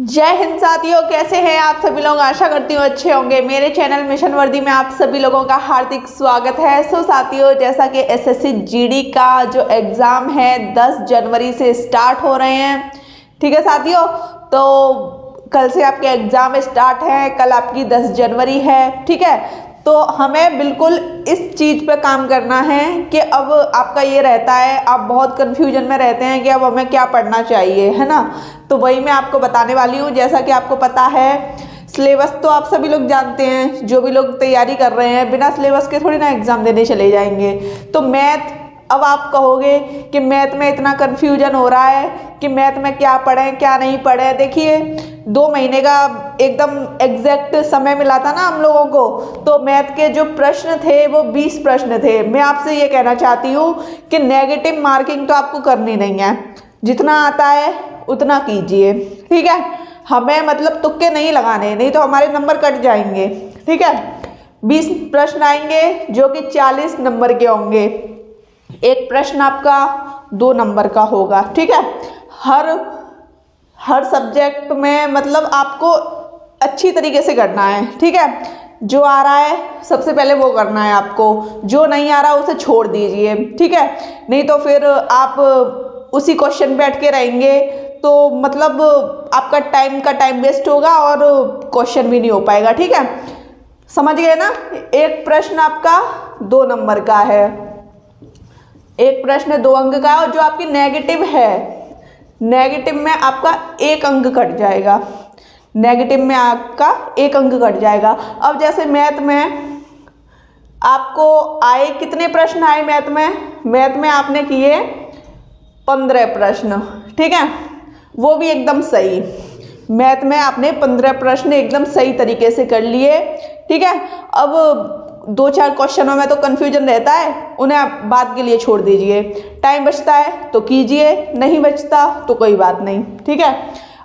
जय हिंद साथियों, कैसे हैं आप सभी लोग। आशा करती हूँ अच्छे होंगे। मेरे चैनल मिशन वर्दी में आप सभी लोगों का हार्दिक स्वागत है। सो साथियों, जैसा कि एसएससी जीडी का जो एग्ज़ाम है 10 जनवरी से स्टार्ट हो रहे हैं। ठीक है साथियों, तो कल से आपके एग्ज़ाम स्टार्ट हैं। कल आपकी 10 जनवरी है। ठीक है, तो हमें बिल्कुल इस चीज़ पे काम करना है कि अब आपका ये रहता है, आप बहुत कन्फ्यूजन में रहते हैं कि अब हमें क्या पढ़ना चाहिए, है ना। तो वही मैं आपको बताने वाली हूँ। जैसा कि आपको पता है, सिलेबस तो आप सभी लोग जानते हैं। जो भी लोग तैयारी कर रहे हैं, बिना सिलेबस के थोड़ी ना एग्ज़ाम देने चले जाएंगे। तो मैथ, अब आप कहोगे कि मैथ में इतना कन्फ्यूजन हो रहा है कि मैथ में क्या पढ़ें क्या नहीं पढ़ें। देखिए, 2 महीने का एकदम एग्जैक्ट समय मिला था ना हम लोगों को, तो मैथ के जो प्रश्न थे वो 20 प्रश्न थे। मैं आपसे ये कहना चाहती हूँ कि नेगेटिव मार्किंग तो आपको करनी नहीं है। जितना आता है उतना कीजिए, ठीक है। हमें मतलब तुक्के नहीं लगाने, नहीं तो हमारे नंबर कट जाएंगे। ठीक है, 20 प्रश्न आएंगे जो कि 40 नंबर के होंगे। एक प्रश्न आपका 2 नंबर का होगा। ठीक है, हर सब्जेक्ट में मतलब आपको अच्छी तरीके से करना है। ठीक है, जो आ रहा है सबसे पहले वो करना है आपको, जो नहीं आ रहा उसे छोड़ दीजिए। ठीक है, नहीं तो फिर आप उसी क्वेश्चन पे अटके रहेंगे तो मतलब आपका टाइम वेस्ट होगा और क्वेश्चन भी नहीं हो पाएगा। ठीक है, समझ गए ना। एक प्रश्न आपका 2 नंबर का है, एक प्रश्न 2 अंक का है, और जो आपकी नेगेटिव है, नेगेटिव में आपका 1 अंक कट जाएगा। नेगेटिव में आपका 1 अंक कट जाएगा। अब जैसे मैथ में आपको आए, कितने प्रश्न आए मैथ में आपने किए 15 प्रश्न। ठीक है, वो भी एकदम सही। मैथ में आपने 15 प्रश्न एकदम सही तरीके से कर लिए। ठीक है, अब 2-4 क्वेश्चनों में तो कन्फ्यूजन रहता है, उन्हें आप बाद के लिए छोड़ दीजिए। टाइम बचता है तो कीजिए, नहीं बचता तो कोई बात नहीं। ठीक है,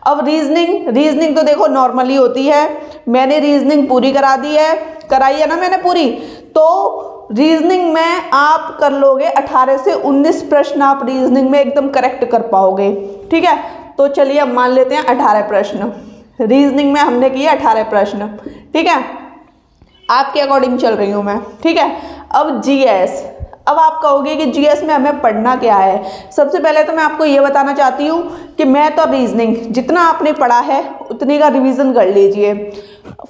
अब रीजनिंग तो देखो नॉर्मली होती है। मैंने रीजनिंग पूरी कराई है ना मैंने पूरी। तो रीजनिंग में आप कर लोगे 18 से 19 प्रश्न, आप रीजनिंग में एकदम करेक्ट कर पाओगे। ठीक है, तो चलिए अब मान लेते हैं 18 प्रश्न रीजनिंग में हमने किए 18 प्रश्न। ठीक है, आपके अकॉर्डिंग चल रही हूँ मैं। ठीक है, अब जीएस, अब आप कहोगे कि जीएस में हमें पढ़ना क्या है। सबसे पहले तो मैं आपको ये बताना चाहती हूँ कि मैथ और रीजनिंग जितना आपने पढ़ा है उतनी का रिवीजन कर लीजिए।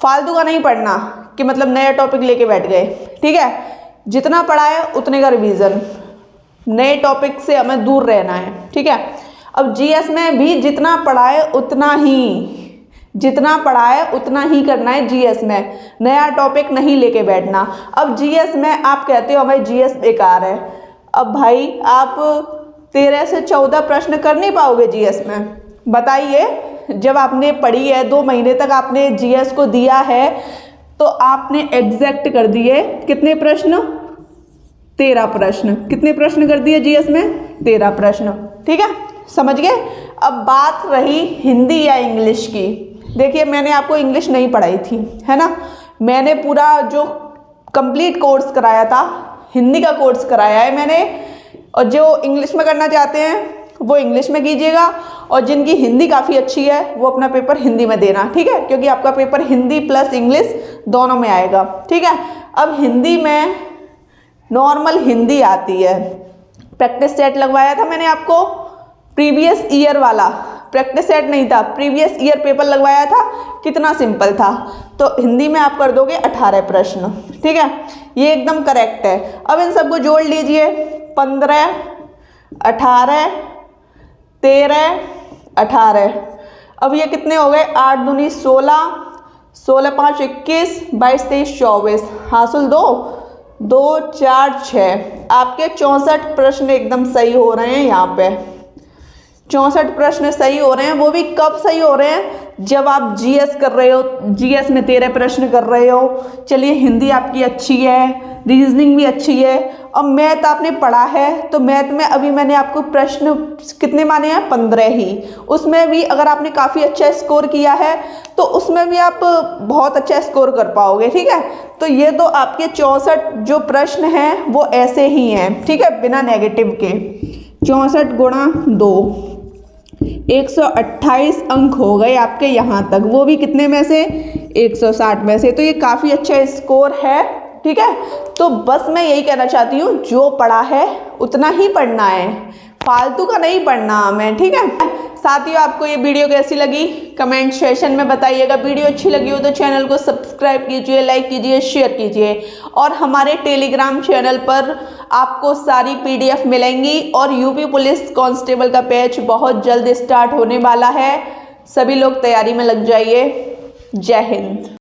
फालतू का नहीं पढ़ना कि मतलब नया टॉपिक लेके बैठ गए। ठीक है, जितना पढ़ा है उतने का रिवीजन, नए टॉपिक से हमें दूर रहना है। ठीक है, अब जीएस में भी जितना पढ़ा है उतना ही करना है। जीएस में नया टॉपिक नहीं लेके बैठना। अब जीएस में आप कहते हो हमें जीएस बेकार है। अब भाई आप 13 से 14 प्रश्न कर नहीं पाओगे जीएस में, बताइए। जब आपने पढ़ी है, 2 महीने तक आपने जीएस को दिया है, तो आपने एग्जैक्ट कर दिए कितने प्रश्न, 13 प्रश्न। कितने प्रश्न कर दिए जीएस में, 13 प्रश्न। ठीक है, समझ गए। अब बात रही हिंदी या इंग्लिश की। देखिए, मैंने आपको इंग्लिश नहीं पढ़ाई थी, है ना। मैंने पूरा जो कंप्लीट कोर्स कराया था, हिंदी का कोर्स कराया है मैंने। और जो इंग्लिश में करना चाहते हैं वो इंग्लिश में कीजिएगा, और जिनकी हिंदी काफ़ी अच्छी है वो अपना पेपर हिंदी में देना। ठीक है, क्योंकि आपका पेपर हिंदी प्लस इंग्लिश दोनों में आएगा। ठीक है, अब हिंदी में नॉर्मल हिंदी आती है। प्रैक्टिस सेट लगवाया था मैंने आपको, प्रीवियस ईयर वाला, प्रैक्टिस सेट नहीं था, प्रीवियस ईयर पेपर लगवाया था। कितना सिंपल था। तो हिंदी में आप कर दोगे 18 प्रश्न। ठीक है, ये एकदम करेक्ट है। अब इन सबको जोड़ लीजिए, 15, 18, 13, 18। अब ये कितने हो गए, 8 दूनी 16, 16 5 21, 22 23 24, हासिल 2 2 4 6। आपके 64 प्रश्न एकदम सही हो रहे हैं। यहाँ पे 64 प्रश्न सही हो रहे हैं। वो भी कब सही हो रहे हैं, जब आप जीएस कर रहे हो। जीएस में 13 प्रश्न कर रहे हो। चलिए, हिंदी आपकी अच्छी है, रीजनिंग भी अच्छी है, और मैथ आपने पढ़ा है। तो मैथ में अभी मैंने आपको प्रश्न कितने माने हैं, 15 ही। उसमें भी अगर आपने काफ़ी अच्छा स्कोर किया है तो उसमें भी आप बहुत अच्छा स्कोर कर पाओगे। ठीक है, तो ये तो आपके 64 जो प्रश्न हैं वो ऐसे ही हैं। ठीक है, बिना नेगेटिव के 64 गुणा 2, 128 अंक हो गए आपके यहाँ तक, वो भी कितने में से, 160 में से। तो ये काफ़ी अच्छा स्कोर है, ठीक है। तो बस मैं यही कहना चाहती हूँ, जो पढ़ा है उतना ही पढ़ना है, फालतू का नहीं पढ़ना हमें, ठीक है। साथियों, आपको ये वीडियो कैसी लगी कमेंट सेशन में बताइएगा। वीडियो अच्छी लगी हो तो चैनल को सब्सक्राइब कीजिए, लाइक कीजिए, शेयर कीजिए। और हमारे टेलीग्राम चैनल पर आपको सारी PDF मिलेंगी। और यूपी पुलिस कांस्टेबल का बैच बहुत जल्द स्टार्ट होने वाला है, सभी लोग तैयारी में लग जाइए। जय हिंद।